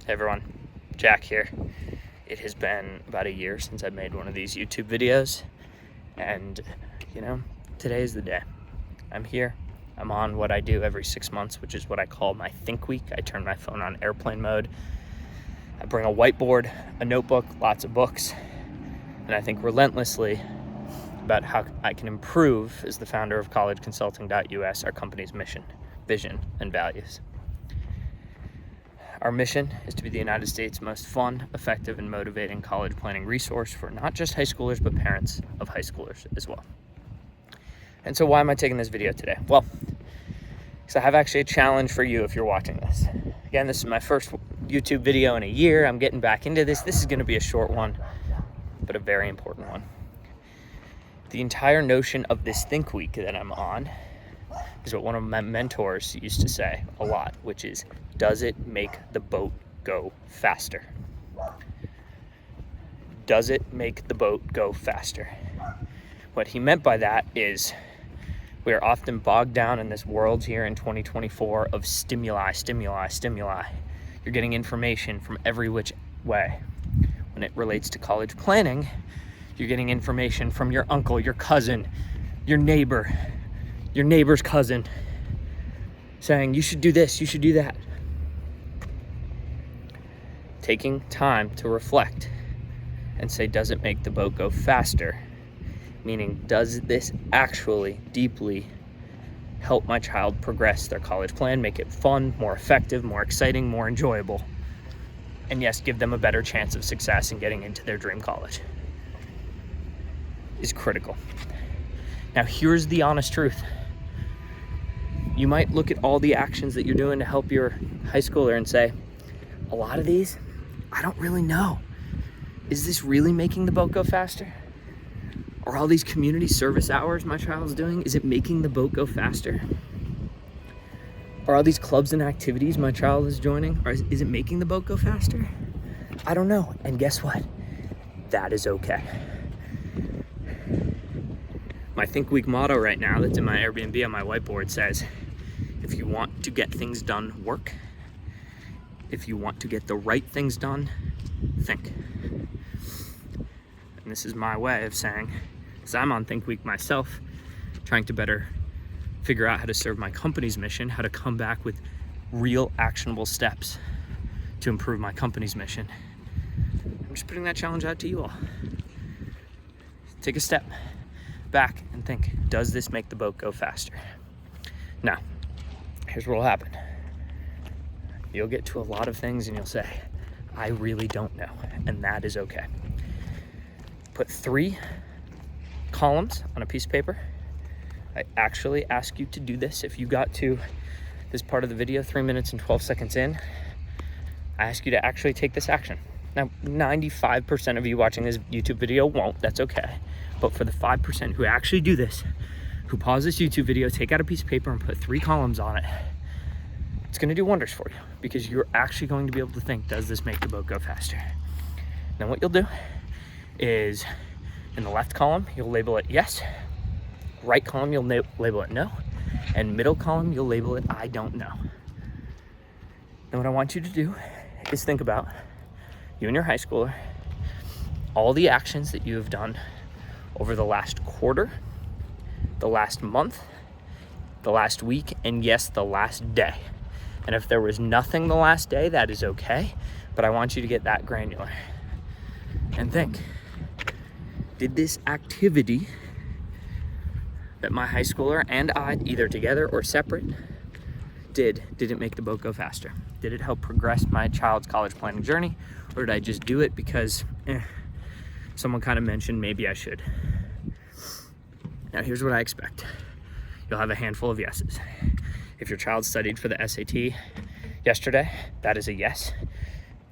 Hey everyone, Jack here. It has been about a year since I've made one of these YouTube videos, and today is the day. I'm here. I'm on what I do every 6 months, which is what I call my think week. I turn my phone on airplane mode. I bring a whiteboard, a notebook, lots of books, and I think relentlessly about how I can improve as the founder of collegeconsulting.us, our company's mission, vision, and values. Our mission is to be the United States' most fun, effective, and motivating college planning resource for not just high schoolers, but parents of high schoolers as well. And so why am I taking this video today? Well, because I have actually a challenge for you if you're watching this. Again, this is my first YouTube video in a year. I'm getting back into this. This is going to be a short one, but a very important one. The entire notion of this Think Week that I'm on is what one of my mentors used to say a lot, which is, does it make the boat go faster? Does it make the boat go faster? What he meant by that is we are often bogged down in this world here in 2024 of stimuli. You're getting information from every which way. When it relates to college planning, you're getting information from your uncle, your cousin, your neighbor, your neighbor's cousin, saying you should do this, you should do that. Taking time to reflect and say, does it make the boat go faster? Meaning, does this actually deeply help my child progress their college plan, make it fun, more effective, more exciting, more enjoyable, and yes, give them a better chance of success in getting into their dream college? Is critical. Now, here's the honest truth. You might look at all the actions that you're doing to help your high schooler and say, a lot of these, I don't really know. Is this really making the boat go faster? Are all these community service hours my child's doing, is it making the boat go faster? Are all these clubs and activities my child is joining, or is it making the boat go faster? I don't know. And guess what? That is okay. My Think Week motto right now that's in my Airbnb on my whiteboard says, if you want to get things done, work. If you want to get the right things done, think. And this is my way of saying, as I'm on Think Week myself, trying to better figure out how to serve my company's mission, how to come back with real actionable steps to improve my company's mission. I'm just putting that challenge out to you all. Take a step back and think, does this make the boat go faster? Now, here's what will happen. You'll get to a lot of things and you'll say, I really don't know, and that is okay. Put 3 columns on a piece of paper. I actually ask you to do this. If you got to this part of the video 3 minutes and 12 seconds in, I ask you to actually take this action. Now, 95% of you watching this YouTube video won't, that's okay. But for the 5% who actually do this, who pause this YouTube video, take out a piece of paper and put 3 columns on it, it's gonna do wonders for you because you're actually going to be able to think, does this make the boat go faster? Then what you'll do is in the left column, you'll label it yes. Right column, you'll label it no. And middle column, you'll label it I don't know. Then what I want you to do is think about you and your high schooler, all the actions that you have done over the last quarter, the last month, the last week, and yes, the last day. And if there was nothing the last day, that is okay, but I want you to get that granular. And think, did this activity that my high schooler and I, either together or separate, did it make the boat go faster? Did it help progress my child's college planning journey? Or did I just do it because someone kind of mentioned maybe I should? Now here's what I expect. You'll have a handful of yeses. If your child studied for the SAT yesterday, that is a yes.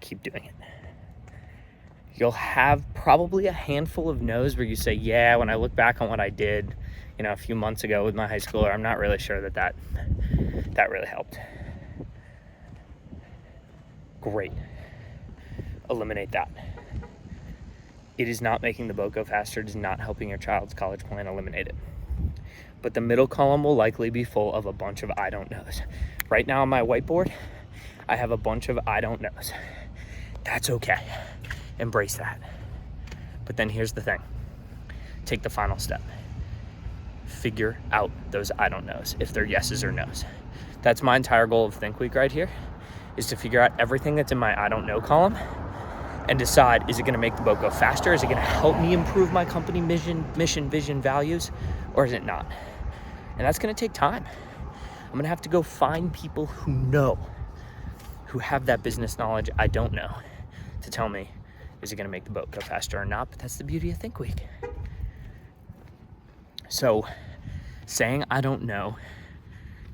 Keep doing it. You'll have probably a handful of no's where you say, yeah, when I look back on what I did, a few months ago with my high schooler, I'm not really sure that really helped. Great. Eliminate that. It is not making the boat go faster. It is not helping your child's college plan. Eliminate it. But the middle column will likely be full of a bunch of I don't knows. Right now on my whiteboard, I have a bunch of I don't knows. That's okay. Embrace that. But then here's the thing. Take the final step. Figure out those I don't knows, if they're yeses or nos. That's my entire goal of Think Week right here, is to figure out everything that's in my I don't know column and decide, is it gonna make the boat go faster? Is it gonna help me improve my company mission, vision, values, or is it not? And that's gonna take time. I'm gonna have to go find people who know, who have that business knowledge I don't know, to tell me, is it gonna make the boat go faster or not? But that's the beauty of Think Week. So saying I don't know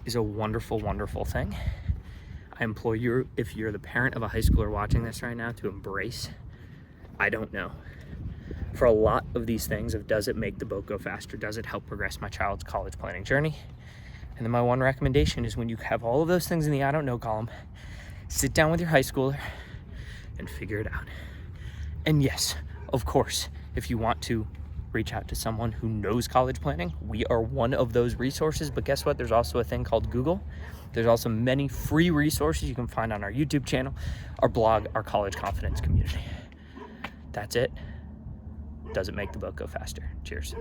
is a wonderful, wonderful thing. I implore you, if you're the parent of a high schooler watching this right now, to embrace I don't know. For a lot of these things of, does it make the boat go faster? Does it help progress my child's college planning journey? And then my one recommendation is, when you have all of those things in the I don't know column, sit down with your high schooler and figure it out. And yes, of course, if you want to reach out to someone who knows college planning, we are one of those resources. But guess what? There's also a thing called Google. There's also many free resources you can find on our YouTube channel, our blog, our college confidence community. That's it. Does it make the boat go faster? Cheers.